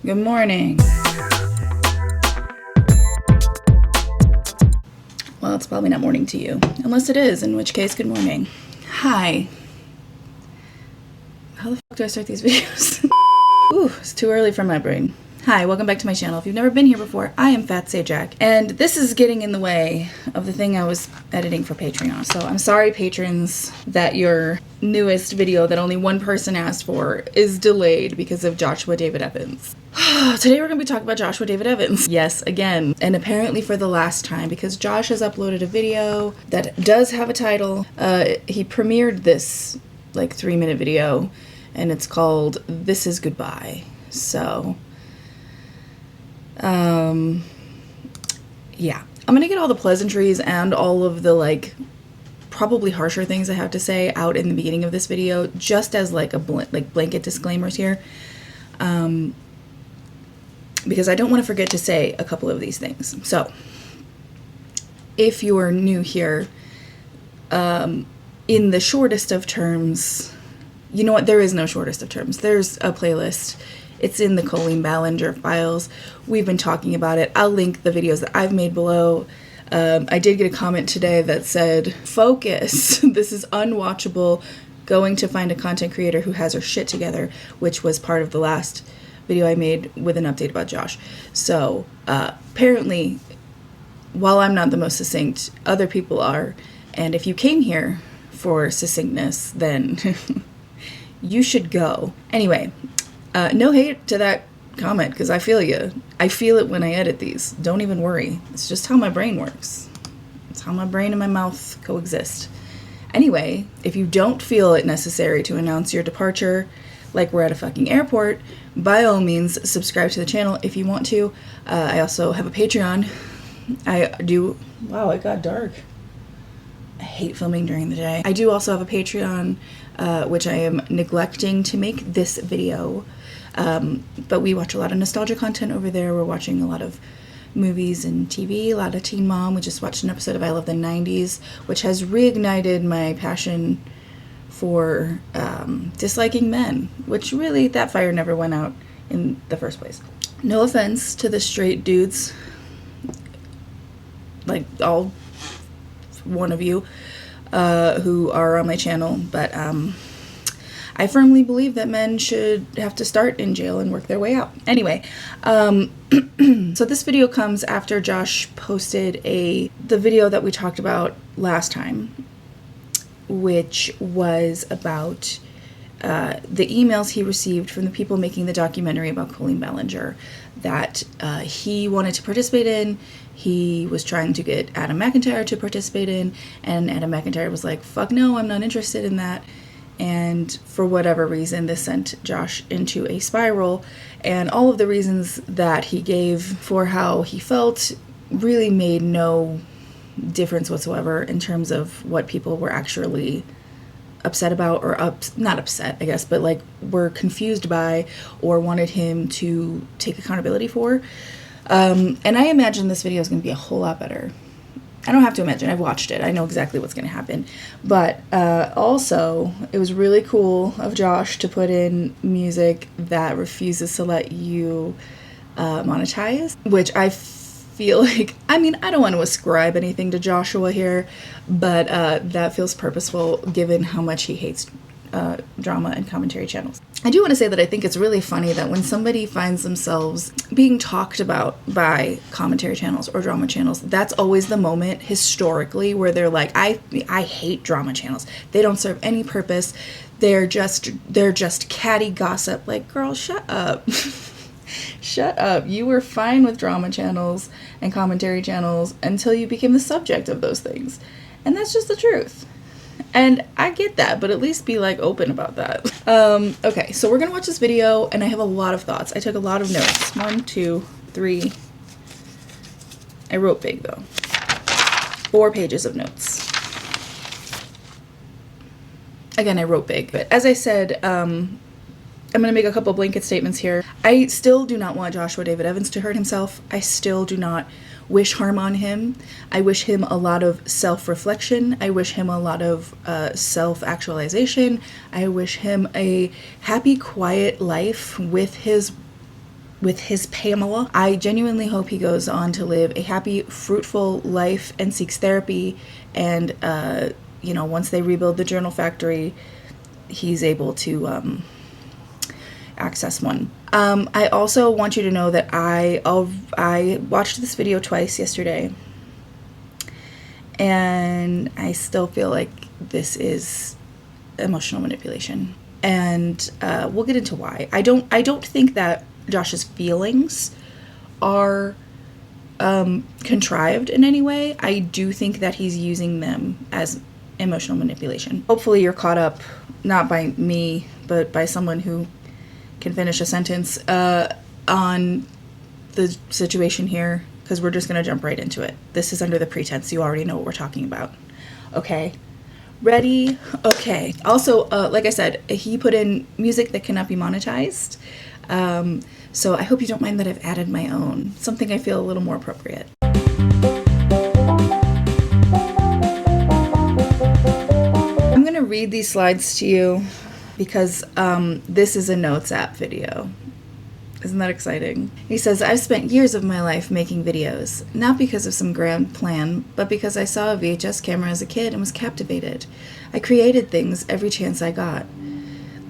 Good morning. Well, it's probably not morning to you, unless it is, in which case, good morning. Hi. How the fuck do I start these videos? Ooh, it's too early for my brain. Hi, welcome back to my channel. If you've never been here before, I am Fat Sajak, and this is getting in the way of the thing I was editing for Patreon. So I'm sorry, patrons, that your newest video that only one person asked for is delayed because of Joshua David Evans. Today we're going to be talking about Joshua David Evans. Yes, again, and apparently for the last time, because Josh has uploaded a video that does have a title. He premiered this like 3-minute video, and it's called This Is Goodbye. So yeah, I'm gonna get all the pleasantries and all of the like probably harsher things I have to say out in the beginning of this video, just as like a blanket disclaimers here, because I don't want to forget to say a couple of these things. So if you're new here, in the shortest of terms, you know what, there is no shortest of terms. There's a playlist. It's in the Colleen Ballinger files. We've been talking about it. I'll link the videos that I've made below. I did get a comment today that said, focus, this is unwatchable, going to find a content creator who has her shit together, which was part of the last video I made with an update about Josh. So apparently, while I'm not the most succinct, other people are. And if you came here for succinctness, then you should go. Anyway, no hate to that comment, because I feel you. I feel it when I edit these. Don't even worry. It's just how my brain works. It's how my brain and my mouth coexist. Anyway, if you don't feel it necessary to announce your departure like we're at a fucking airport, by all means, subscribe to the channel if you want to. I also have a Patreon. Wow, it got dark. I hate filming during the day. I do also have a Patreon, which I am neglecting to make this video. But we watch a lot of nostalgia content over there. We're watching a lot of movies and TV, a lot of Teen Mom. We just watched an episode of I Love the 90s, which has reignited my passion for disliking men, which really, that fire never went out in the first place. No offense to the straight dudes, like all one of you who are on my channel, but I firmly believe that men should have to start in jail and work their way out. Anyway, so this video comes after Josh posted the video that we talked about last time, which was about the emails he received from the people making the documentary about Colleen Ballinger that he wanted to participate in. He was trying to get Adam McIntyre to participate in, and Adam McIntyre was like, fuck no, I'm not interested in that. And for whatever reason, this sent Josh into a spiral, and all of the reasons that he gave for how he felt really made no difference whatsoever in terms of what people were actually upset about, or not upset, I guess, but like were confused by or wanted him to take accountability for. And I imagine this video is going to be a whole lot better. I don't have to imagine, I've watched it. I know exactly what's going to happen. But also, it was really cool of Josh to put in music that refuses to let you monetize, which I feel like, I mean, I don't want to ascribe anything to Joshua here, but that feels purposeful given how much he hates drama and commentary channels. I do want to say that I think it's really funny that when somebody finds themselves being talked about by commentary channels or drama channels, that's always the moment historically where they're like, I hate drama channels. They don't serve any purpose. They're just catty gossip. Like, girl, shut up. Shut up. You were fine with drama channels and commentary channels until you became the subject of those things. And that's just the truth. And I get that, but at least be like open about that. Okay, so we're gonna watch this video, and I have a lot of thoughts. I took a lot of notes. 1, 2, 3. I wrote big though. 4 pages of notes. Again, I wrote big, but as I said, I'm gonna make a couple blanket statements here. I still do not want Joshua David Evans to hurt himself. I still do not wish harm on him. I wish him a lot of self-reflection. I wish him a lot of self-actualization. I wish him a happy, quiet life with his with his Pamela. I genuinely hope he goes on to live a happy, fruitful life and seeks therapy. And, once they rebuild the journal factory, he's able to access one. I also want you to know that I watched this video twice yesterday, and I still feel like this is emotional manipulation. And we'll get into why. I don't think that Josh's feelings are contrived in any way. I do think that he's using them as emotional manipulation. Hopefully you're caught up, not by me, but by someone who can finish a sentence on the situation here, because we're just going to jump right into it. This is under the pretense you already know what we're talking about. Okay? Ready? Okay. Also, like I said, he put in music that cannot be monetized. So I hope you don't mind that I've added my own, something I feel a little more appropriate. I'm going to read these slides to you because this is a Notes app video. Isn't that exciting? He says, I've spent years of my life making videos, not because of some grand plan, but because I saw a VHS camera as a kid and was captivated. I created things every chance I got.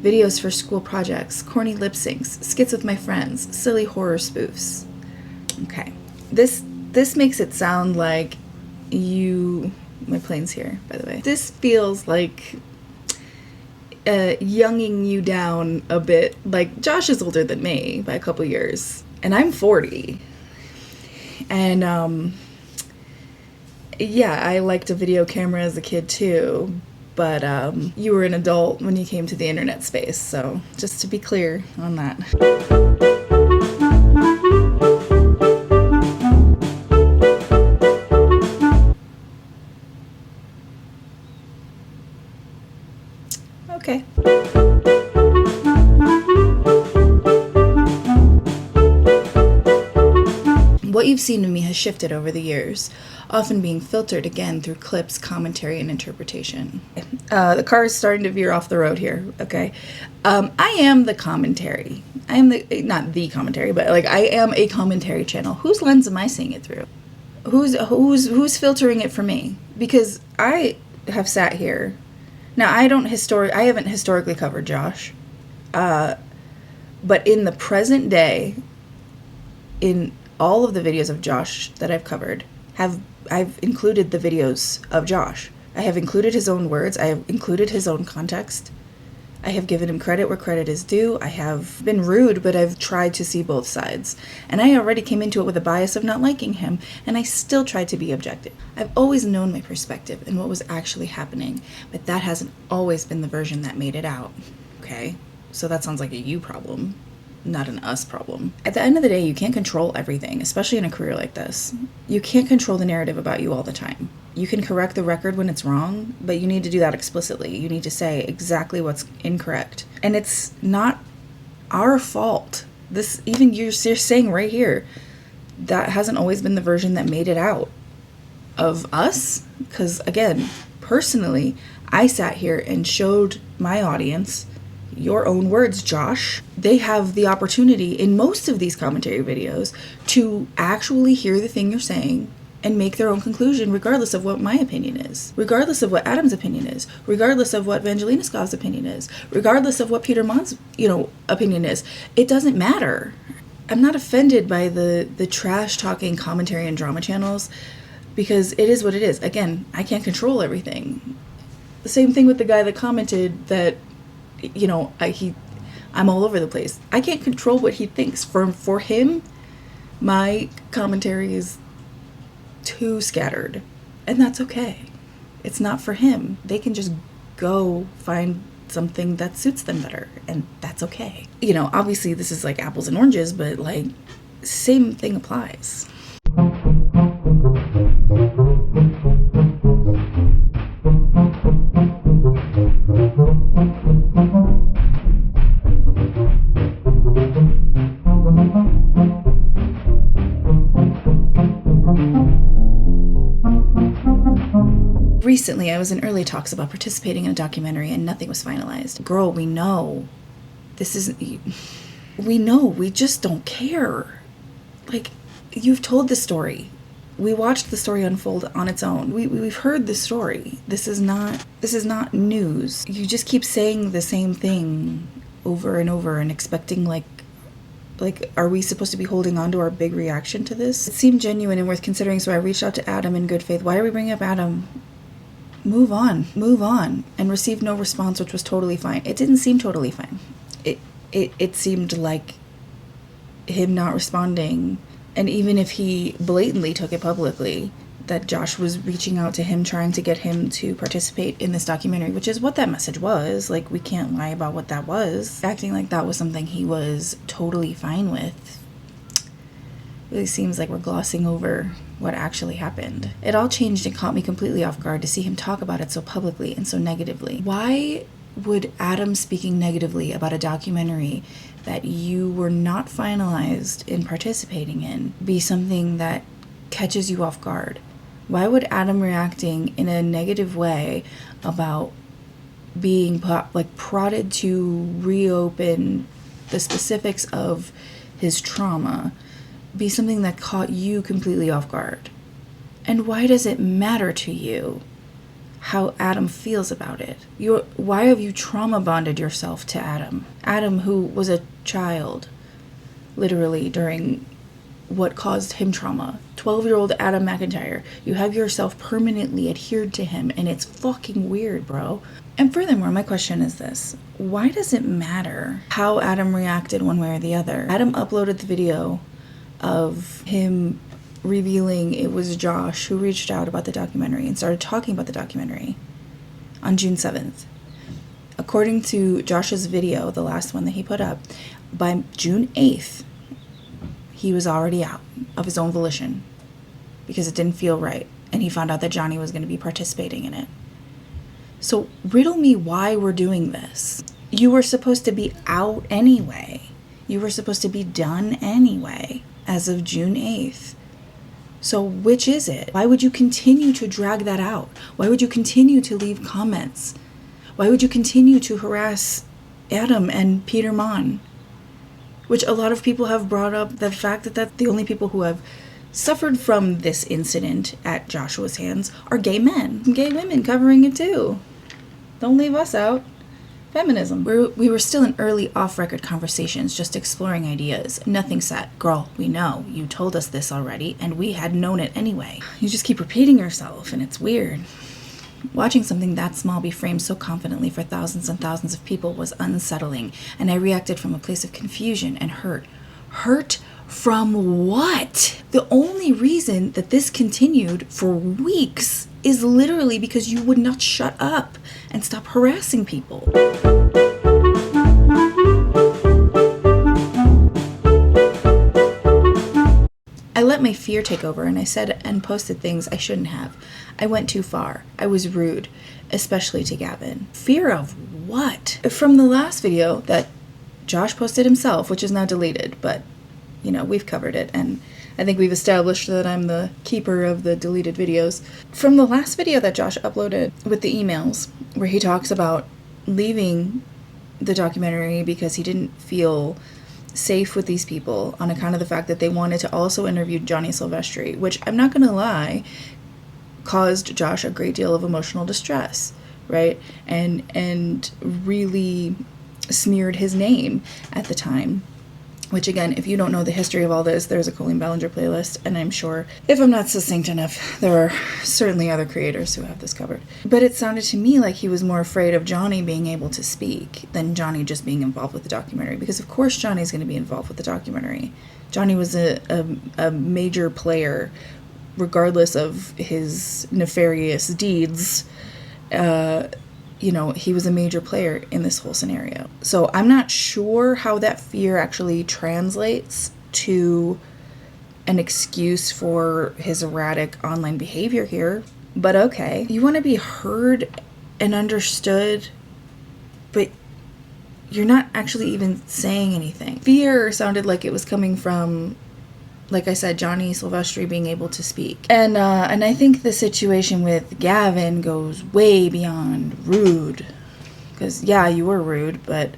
Videos for school projects, corny lip syncs, skits with my friends, silly horror spoofs. Okay. This makes it sound like my plane's here, by the way. This feels like younging you down a bit. Like, Josh is older than me by a couple years, and I'm 40. And I liked a video camera as a kid too, but you were an adult when you came to the internet space, so just to be clear on that. Okay. What you've seen of me has shifted over the years, often being filtered again through clips, commentary, and interpretation. The car is starting to veer off the road here, okay? I am the commentary. I am not the commentary, but like I am a commentary channel. Whose lens am I seeing it through? Who's filtering it for me? Because I have sat here. Now, I haven't historically covered Josh, but in the present day, in all of the videos of Josh that I've covered, I've included the videos of Josh. I have included his own words. I have included his own context. I have given him credit where credit is due. I have been rude, but I've tried to see both sides. And I already came into it with a bias of not liking him, and I still tried to be objective. I've always known my perspective and what was actually happening, but that hasn't always been the version that made it out. Okay? So that sounds like a you problem, not an us problem. At the end of the day, you can't control everything, especially in a career like this. You can't control the narrative about you all the time. You can correct the record when it's wrong, but you need to do that explicitly. You need to say exactly what's incorrect. And it's not our fault. This, even you're saying right here, that hasn't always been the version that made it out of us. Because again, personally, I sat here and showed my audience your own words, Josh. They have the opportunity in most of these commentary videos to actually hear the thing you're saying and make their own conclusion, regardless of what my opinion is, regardless of what Adam's opinion is, regardless of what Evangelina Scott's opinion is, regardless of what Peter Mohn's, opinion is. It doesn't matter. I'm not offended by the trash talking commentary and drama channels, because it is what it is. Again, I can't control everything. The same thing with the guy that commented that, I'm all over the place. I can't control what he thinks. For him, my commentary is too scattered, and that's okay. It's not for him. They can just go find something that suits them better, and that's okay. Obviously this is like apples and oranges, but like same thing applies. Recently, I was in early talks about participating in a documentary and nothing was finalized. Girl, we know. This isn't... we know, we just don't care. Like, you've told the story. We watched the story unfold on its own. We've heard the story. This is not news. You just keep saying the same thing over and over and expecting, like, are we supposed to be holding on to our big reaction to this? It seemed genuine and worth considering, so I reached out to Adam in good faith. Why are we bringing up Adam? Move on, and received no response, which was totally fine. It didn't seem totally fine. It seemed like him not responding, and even if he blatantly took it publicly, that Josh was reaching out to him, trying to get him to participate in this documentary, which is what that message was. Like, we can't lie about what that was. Acting like that was something he was totally fine with. It really seems like we're glossing over what actually happened. It all changed and caught me completely off guard to see him talk about it so publicly and so negatively. Why would Adam speaking negatively about a documentary that you were not finalized in participating in be something that catches you off guard? Why would Adam reacting in a negative way about being prodded to reopen the specifics of his trauma be something that caught you completely off guard? And why does it matter to you how Adam feels about it? Why have you trauma bonded yourself to Adam? Adam, who was a child, literally, during what caused him trauma. 12-year-old Adam McIntyre. You have yourself permanently adhered to him, and it's fucking weird, bro. And furthermore, my question is this. Why does it matter how Adam reacted one way or the other? Adam uploaded the video of him revealing it was Josh who reached out about the documentary and started talking about the documentary on June 7th. According to Josh's video, the last one that he put up, by June 8th, he was already out of his own volition because it didn't feel right, and he found out that Johnny was going to be participating in it. So riddle me why we're doing this. You were supposed to be out anyway. You were supposed to be done anyway as of June 8th. So which is it? Why would you continue to drag that out? Why would you continue to leave comments? Why would you continue to harass Adam and Peter Mon? Which a lot of people have brought up the fact that the only people who have suffered from this incident at Joshua's hands are gay men. Gay women covering it too. Don't leave us out. Feminism. We were still in early off-record conversations, just exploring ideas. Nothing set. Girl, we know. You told us this already, and we had known it anyway. You just keep repeating yourself, and it's weird. Watching something that small be framed so confidently for thousands and thousands of people was unsettling, and I reacted from a place of confusion and hurt. Hurt from what? The only reason that this continued for weeks is literally because you would not shut up and stop harassing people. I let my fear take over, and I said and posted things I shouldn't have. I went too far. I was rude, especially to Gavin. Fear of what? From the last video that Josh posted himself, which is now deleted, but, you know, we've covered it, and I think we've established that I'm the keeper of the deleted videos. From the last video that Josh uploaded with the emails, where he talks about leaving the documentary because he didn't feel safe with these people on account of the fact that they wanted to also interview Johnny Silvestri, which, I'm not gonna lie, caused Josh a great deal of emotional distress, right? And really smeared his name at the time. Which, again, if you don't know the history of all this, there's a Colleen Ballinger playlist, and I'm sure, if I'm not succinct enough, there are certainly other creators who have this covered. But it sounded to me like he was more afraid of Johnny being able to speak than Johnny just being involved with the documentary, because of course Johnny's going to be involved with the documentary. Johnny was a major player, regardless of his nefarious deeds. You know, he was a major player in this whole scenario. So I'm not sure how that fear actually translates to an excuse for his erratic online behavior here. But okay, you want to be heard and understood, but you're not actually even saying anything. Fear sounded like it was coming from, like I said, Johnny Silvestri being able to speak. And I think the situation with Gavin goes way beyond rude. Because, yeah, you were rude, but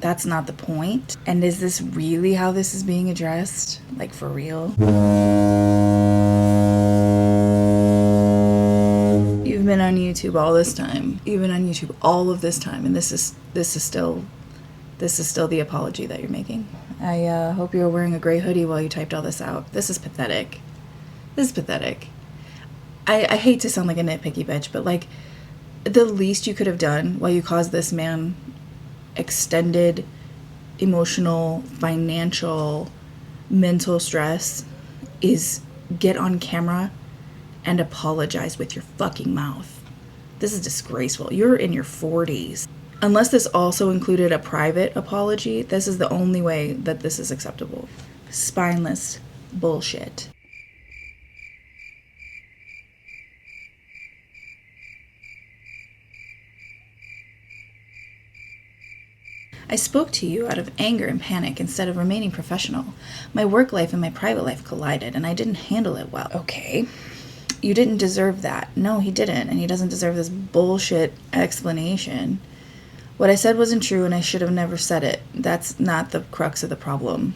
That's not the point. And is this really how this is being addressed? Like, for real? You've been on YouTube all this time. You've been on YouTube all of this time, and this is still the apology that you're making. I hope you were wearing a gray hoodie while you typed all this out. This is pathetic. This is pathetic. I hate to sound like a nitpicky bitch, but like, the least you could have done while you caused this man extended emotional, financial, mental stress is get on camera and apologize with your fucking mouth. This is disgraceful. You're in your 40s. Unless this also included a private apology, this is the only way that this is acceptable. Spineless bullshit. I spoke to you out of anger and panic instead of remaining professional. My work life and my private life collided, and I didn't handle it well. Okay. You didn't deserve that. No, he didn't, and he doesn't deserve this bullshit explanation. What I said wasn't true, and I should have never said it. That's not the crux of the problem.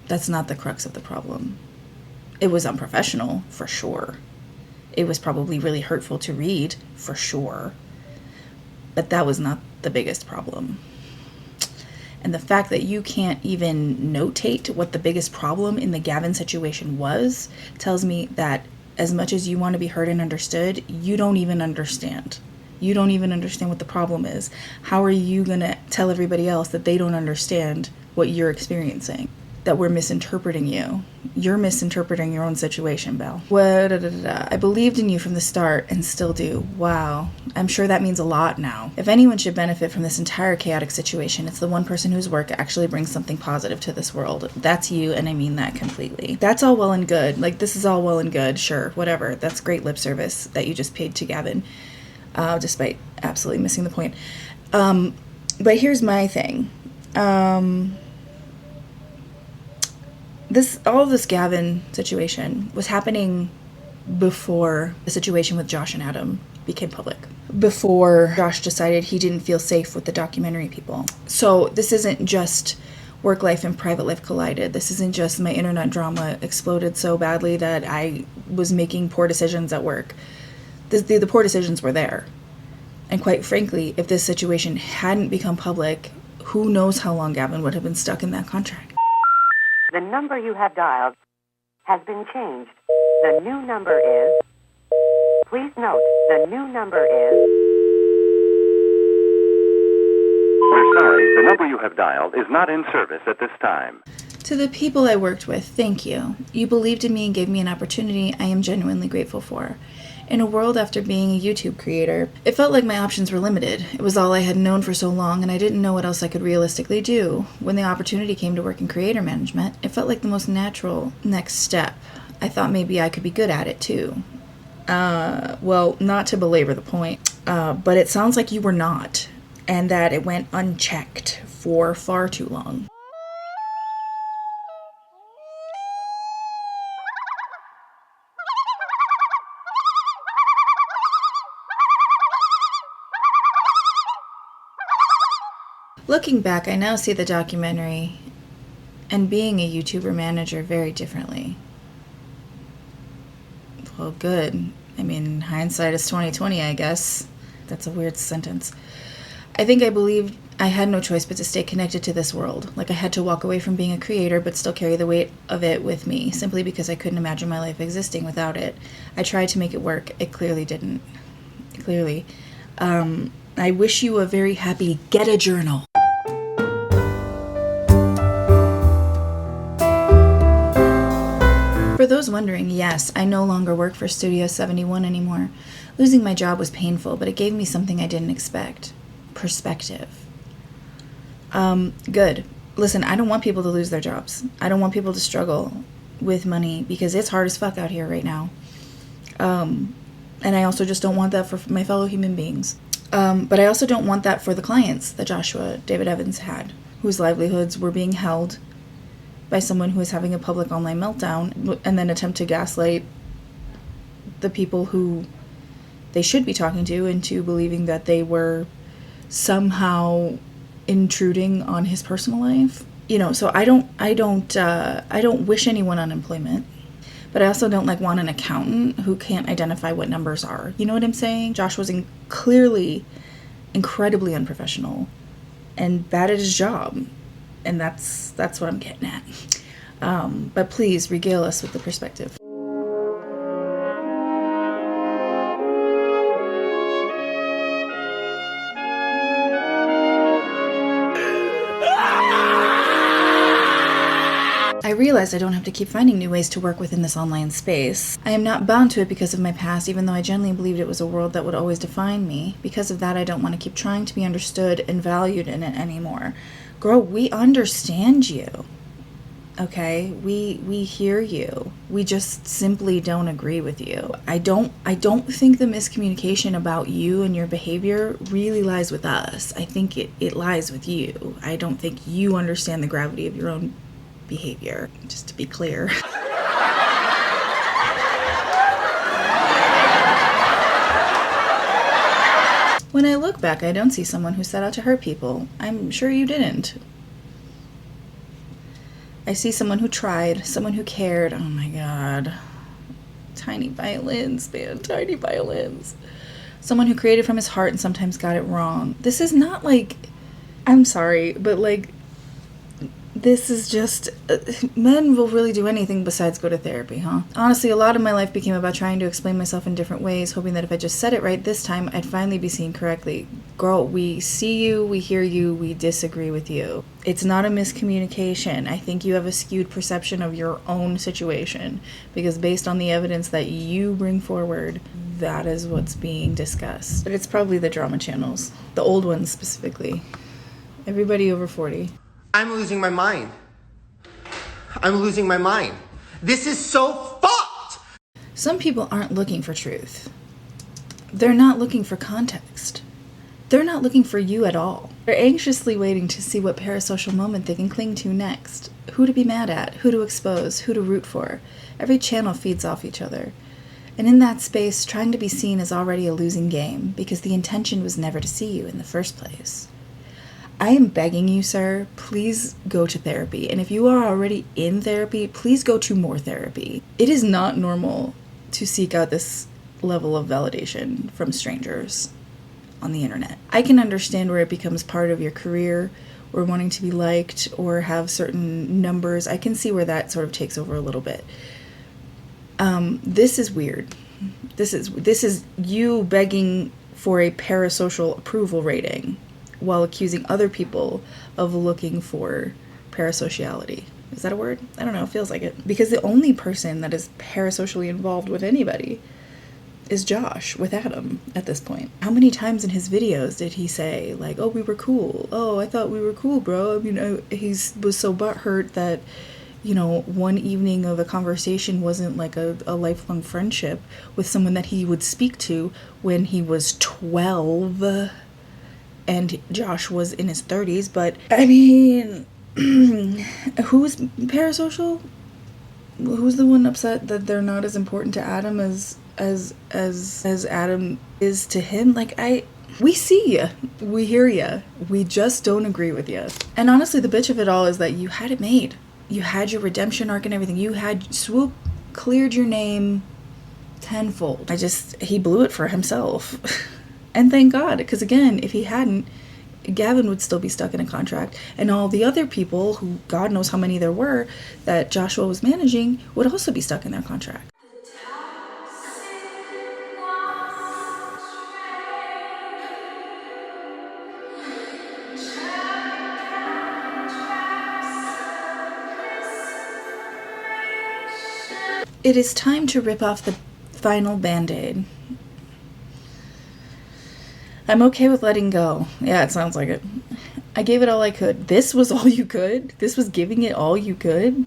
That's not the crux of the problem. It was unprofessional, for sure. It was probably really hurtful to read, for sure. But that was not the biggest problem. And the fact that you can't even notate what the biggest problem in the Gavin situation was tells me that as much as you want to be heard and understood, you don't even understand. You don't even understand what the problem is. How are you going to tell everybody else that they don't understand what you're experiencing? That we're misinterpreting you. You're misinterpreting your own situation, Belle. I believed in you from the start and still do. Wow. I'm sure that means a lot now. If anyone should benefit from this entire chaotic situation, it's the one person whose work actually brings something positive to this world. That's you, and I mean that completely. That's all well and good. Like, this is all well and good. Sure, whatever. That's great lip service that you just paid to Gavin, despite absolutely missing the point. But here's my thing. All of this Gavin situation was happening before the situation with Josh and Adam became public. Before Josh decided he didn't feel safe with the documentary people. So this isn't just work life and private life collided. This isn't just my internet drama exploded so badly that I was making poor decisions at work. The poor decisions were there. And quite frankly, if this situation hadn't become public, who knows how long Gavin would have been stuck in that contract. The number you have dialed has been changed. The new number is... Please note, the new number is... We're sorry, the number you have dialed is not in service at this time. To the people I worked with, thank you. You believed in me and gave me an opportunity I am genuinely grateful for. In a world after being a YouTube creator, it felt like my options were limited. It was all I had known for so long, and I didn't know what else I could realistically do. When the opportunity came to work in creator management, it felt like the most natural next step. I thought maybe I could be good at it too. Well, not to belabor the point, but it sounds like you were not, and that it went unchecked for far too long. Looking back, I now see the documentary and being a YouTuber manager very differently. Well, good. I mean, hindsight is 20/20, I guess. That's a weird sentence. I think I believed I had no choice but to stay connected to this world. Like I had to walk away from being a creator but still carry the weight of it with me, simply because I couldn't imagine my life existing without it. I tried to make it work. It clearly didn't. Clearly. I wish you a very happy Get a Journal. For those wondering, yes, I no longer work for Studio 71 anymore. Losing my job was painful, but it gave me something I didn't expect. Perspective. Good. Listen, I don't want people to lose their jobs. I don't want people to struggle with money because it's hard as fuck out here right now. And I also just don't want that for my fellow human beings. But I also don't want that for the clients that Joshua David Evans had, whose livelihoods were being held by someone who is having a public online meltdown and then attempt to gaslight the people who they should be talking to into believing that they were somehow intruding on his personal life. You know, so I don't wish anyone unemployment, but I also don't want an accountant who can't identify what numbers are. You know what I'm saying? Josh was clearly incredibly unprofessional and bad at his job, and that's what I'm getting at. But please regale us with the perspective. I realize I don't have to keep finding new ways to work within this online space. I am not bound to it because of my past, even though I genuinely believed it was a world that would always define me. Because of that, I don't want to keep trying to be understood and valued in it anymore. Girl, we understand you. Okay? We hear you. We just simply don't agree with you. I don't think the miscommunication about you and your behavior really lies with us. I think it lies with you. I don't think you understand the gravity of your own behavior, just to be clear. When I look back, I don't see someone who set out to hurt people. I'm sure you didn't. I see someone who tried, someone who cared. Oh my God. Tiny violins, man, tiny violins. Someone who created from his heart and sometimes got it wrong. This is not like, I'm sorry, but like, this is just, men will really do anything besides go to therapy, huh? Honestly, a lot of my life became about trying to explain myself in different ways, hoping that if I just said it right this time, I'd finally be seen correctly. Girl, we see you, we hear you, we disagree with you. It's not a miscommunication. I think you have a skewed perception of your own situation, because based on the evidence that you bring forward, that is what's being discussed. But it's probably the drama channels, the old ones specifically. Everybody over 40. I'm losing my mind. I'm losing my mind. This is so fucked! Some people aren't looking for truth. They're not looking for context. They're not looking for you at all. They're anxiously waiting to see what parasocial moment they can cling to next. Who to be mad at, who to expose, who to root for. Every channel feeds off each other. And in that space, trying to be seen is already a losing game, because the intention was never to see you in the first place. I am begging you, sir, please go to therapy. And if you are already in therapy, please go to more therapy. It is not normal to seek out this level of validation from strangers on the internet. I can understand where it becomes part of your career, or wanting to be liked, or have certain numbers. I can see where that sort of takes over a little bit. This is weird. This is you begging for a parasocial approval rating, while accusing other people of looking for parasociality. Is that a word? I don't know, it feels like it. Because the only person that is parasocially involved with anybody is Josh with Adam at this point. How many times in his videos did he say, like, oh, we were cool. Oh, I thought we were cool, bro. I mean, he was so butthurt that, you know, one evening of a conversation wasn't like a lifelong friendship with someone that he would speak to when he was 12. And Josh was in his 30s, but I mean, who's parasocial? Who's the one upset that they're not as important to Adam as Adam is to him? Like, we see ya, we hear ya, we just don't agree with ya. And honestly, the bitch of it all is that you had it made. You had your redemption arc and everything. You had Swoop cleared your name tenfold. He blew it for himself. And thank God, because again, if he hadn't, Gavin would still be stuck in a contract, and all the other people, who God knows how many there were, that Joshua was managing, would also be stuck in their contract. It is time to rip off the final Band-Aid. I'm okay with letting go. Yeah, it sounds like it. I gave it all I could. This was all you could? This was giving it all you could?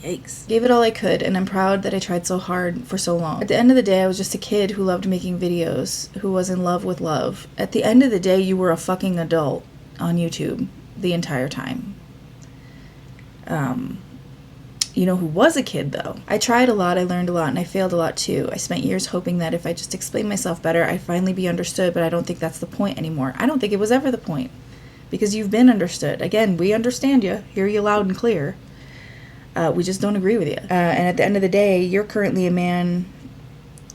Yikes. Gave it all I could, and I'm proud that I tried so hard for so long. At the end of the day, I was just a kid who loved making videos, who was in love with love. At the end of the day, you were a fucking adult on YouTube the entire time. You know who was a kid, though? I tried a lot, I learned a lot, and I failed a lot, too. I spent years hoping that if I just explained myself better, I'd finally be understood, but I don't think that's the point anymore. I don't think it was ever the point, because you've been understood. Again, we understand you, hear you loud and clear. We just don't agree with you. And at the end of the day, you're currently a man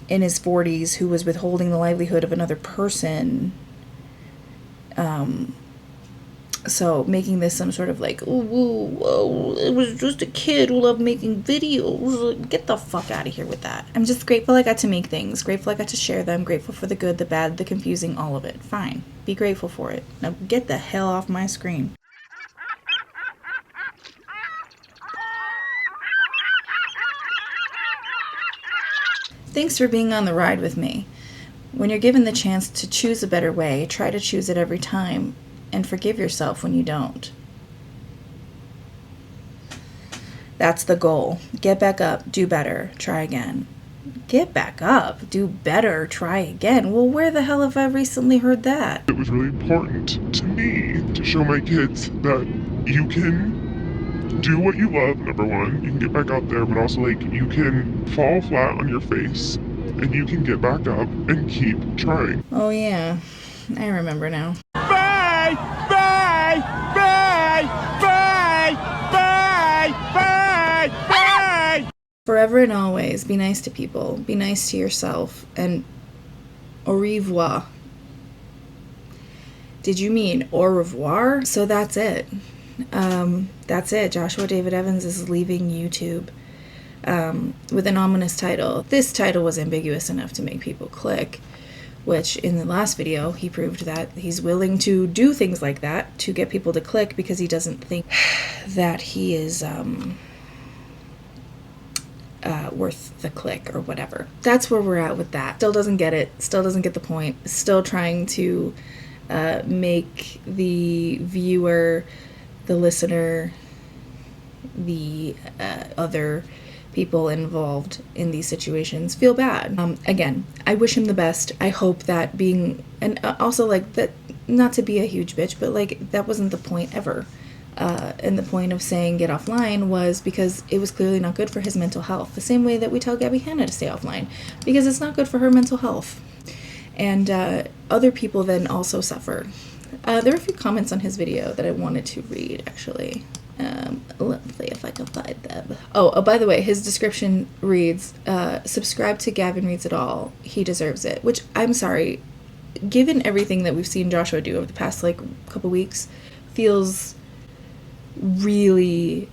in his 40s who was withholding the livelihood of another person. So making this some sort of like, oh, whoa, it was just a kid who loved making videos. Get the fuck out of here with that. I'm just grateful I got to make things. Grateful I got to share them. Grateful for the good, the bad, the confusing, all of it. Fine. Be grateful for it. Now get the hell off my screen. Thanks for being on the ride with me. When you're given the chance to choose a better way, try to choose it every time. And forgive yourself when you don't. That's the goal. Get back up, do better, try again. Get back up, do better, try again. Well, where the hell have I recently heard that? It was really important to me to show my kids that you can do what you love, number one. You can get back out there, but also, like, you can fall flat on your face and you can get back up and keep trying. Oh, yeah. I remember now. Bye! Bye! Bye! Bye! Bye! Bye! Bye! Forever and always, be nice to people. Be nice to yourself. And au revoir. Did you mean au revoir? So that's it. That's it. Joshua David Evans is leaving YouTube with an ominous title. This title was ambiguous enough to make people click, which in the last video, he proved that he's willing to do things like that to get people to click because he doesn't think that he is worth the click or whatever. That's where we're at with that. Still doesn't get it. Still doesn't get the point. Still trying to make the viewer, the listener, the other people involved in these situations feel bad. Again, I wish him the best. I hope that being, and also like that, not to be a huge bitch, but like that wasn't the point ever. And the point of saying get offline was because it was clearly not good for his mental health. The same way that we tell Gabby Hanna to stay offline, because it's not good for her mental health. And other people then also suffered. There were a few comments on his video that I wanted to read, actually. Let's see if I can find them. Oh, by the way, his description reads, subscribe to Gavin Reads It All. He deserves it. Which, I'm sorry, given everything that we've seen Joshua do over the past, like, couple weeks, feels really...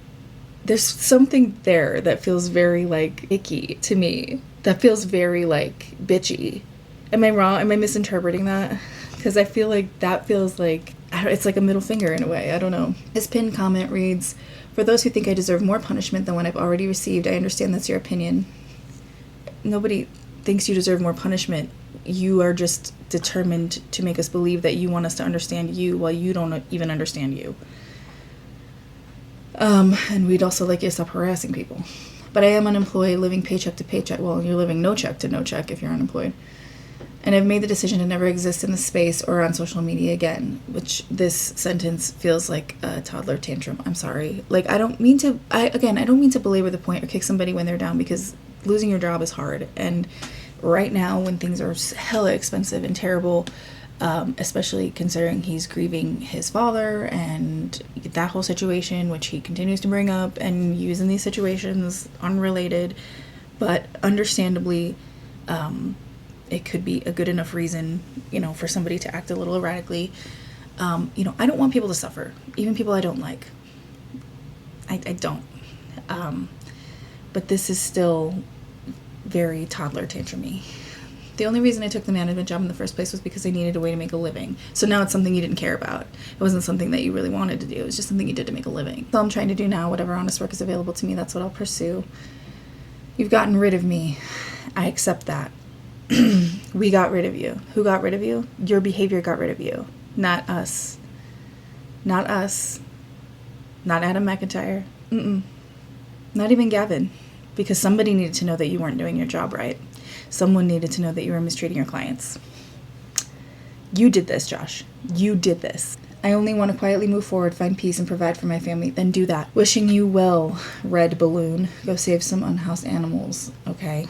There's something there that feels very, like, icky to me. That feels very, like, bitchy. Am I wrong? Am I misinterpreting that? Because I feel like that feels like... It's like a middle finger in a way. I don't know. His pinned comment reads, for those who think I deserve more punishment than what I've already received, I understand that's your opinion. Nobody thinks you deserve more punishment. You are just determined to make us believe that you want us to understand you while you don't even understand you. And we'd also like you to stop harassing people. But I am unemployed, living paycheck to paycheck. Well, you're living no check to no check if you're unemployed. And I've made the decision to never exist in the space or on social media again, which this sentence feels like a toddler tantrum. I'm sorry. Like, I don't mean to belabor the point or kick somebody when they're down, because losing your job is hard. And right now, when things are hella expensive and terrible, especially considering he's grieving his father and that whole situation, which he continues to bring up and use in these situations, unrelated, but understandably, it could be a good enough reason, for somebody to act a little erratically. I don't want people to suffer, even people I don't like. I don't. But this is still very toddler tantrum-y. The only reason I took the management job in the first place was because I needed a way to make a living. So now it's something you didn't care about. It wasn't something that you really wanted to do. It was just something you did to make a living. So I'm trying to do now, whatever honest work is available to me, that's what I'll pursue. You've gotten rid of me. I accept that. We got rid of you. Who got rid of you? Your behavior got rid of you. Not us. Not us. Not Adam McIntyre. Not even Gavin. Because somebody needed to know that you weren't doing your job right. Someone needed to know that you were mistreating your clients. You did this, Josh. You did this. I only want to quietly move forward, find peace, and provide for my family. Then do that. Wishing you well, red balloon. Go save some unhoused animals. Okay.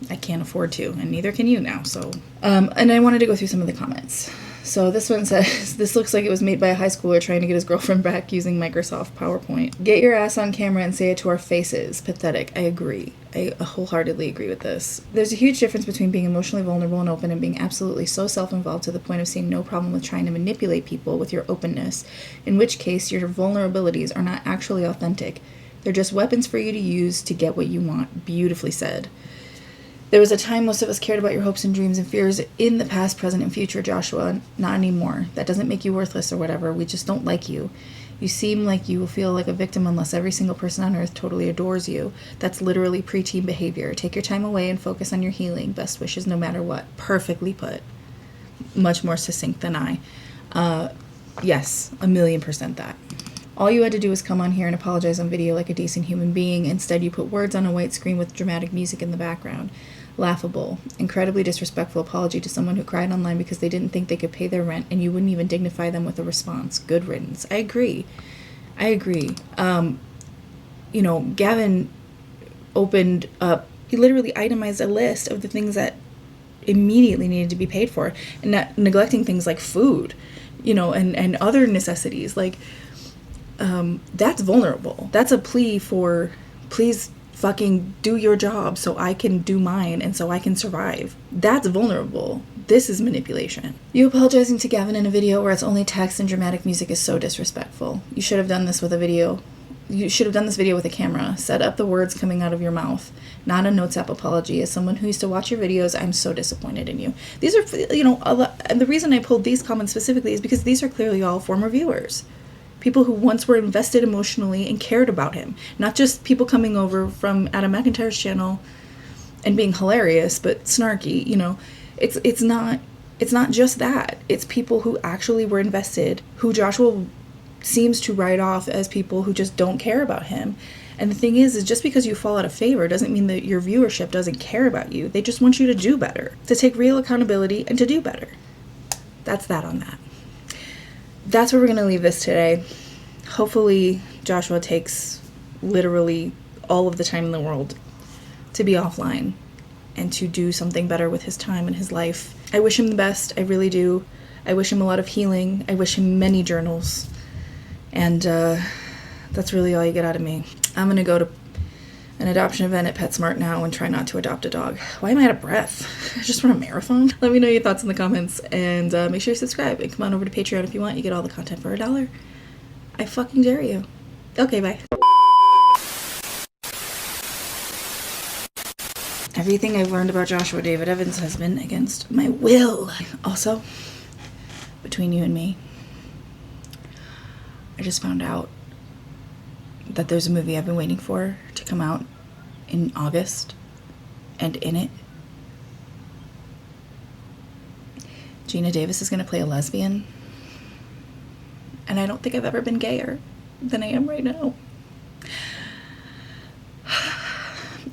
I can't afford to, and neither can you now, so. And I wanted to go through some of the comments. So this one says, this looks like it was made by a high schooler trying to get his girlfriend back using Microsoft PowerPoint. Get your ass on camera and say it to our faces. Pathetic. I agree. I wholeheartedly agree with this. There's a huge difference between being emotionally vulnerable and open and being absolutely so self-involved to the point of seeing no problem with trying to manipulate people with your openness, in which case your vulnerabilities are not actually authentic. They're just weapons for you to use to get what you want. Beautifully said. There was a time most of us cared about your hopes and dreams and fears in the past, present, and future, Joshua. Not anymore. That doesn't make you worthless or whatever. We just don't like you. You seem like you will feel like a victim unless every single person on earth totally adores you. That's literally preteen behavior. Take your time away and focus on your healing. Best wishes no matter what. Perfectly put. Much more succinct than I. Yes, 1,000,000% that. All you had to do was come on here and apologize on video like a decent human being. Instead, you put words on a white screen with dramatic music in the background. Laughable. Incredibly disrespectful apology to someone who cried online because they didn't think they could pay their rent, and you wouldn't even dignify them with a response. Good riddance. I agree. Gavin opened up, he literally itemized a list of the things that immediately needed to be paid for, and not neglecting things like food, and other necessities. Like, that's vulnerable. That's a plea for, please fucking do your job so I can do mine and so I can survive. That's vulnerable. This is manipulation. You apologizing to Gavin in a video where it's only text and dramatic music is so disrespectful. You should have done this with a video. You should have done this video with a camera. Set up the words coming out of your mouth, not a notes app apology. As someone who used to watch your videos, I'm so disappointed in you. These are, and the reason I pulled these comments specifically is because these are clearly all former viewers. People who once were invested emotionally and cared about him. Not just people coming over from Adam McIntyre's channel and being hilarious, but snarky, It's not just that. It's people who actually were invested, who Joshua seems to write off as people who just don't care about him. And the thing is just because you fall out of favor doesn't mean that your viewership doesn't care about you. They just want you to do better, to take real accountability and to do better. That's that on that. That's where we're going to leave this today. Hopefully Joshua takes literally all of the time in the world to be offline and to do something better with his time and his life. I wish him the best. I really do. I wish him a lot of healing. I wish him many journals. And that's really all you get out of me. I'm going to go to an adoption event at PetSmart now and try not to adopt a dog. Why am I out of breath? I just run a marathon. Let me know your thoughts in the comments, and make sure you subscribe and come on over to Patreon if you want. You get all the content for $1. I fucking dare you. Okay, bye. Everything I've learned about Joshua David Evans has been against my will. Also, between you and me, I just found out that there's a movie I've been waiting for to come out in August, and in it, Gina Davis is going to play a lesbian, and I don't think I've ever been gayer than I am right now.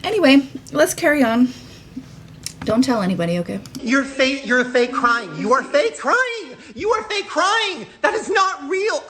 Anyway, let's carry on. Don't tell anybody, okay? You're fake crying. You are fake crying. You are fake crying. That is not real.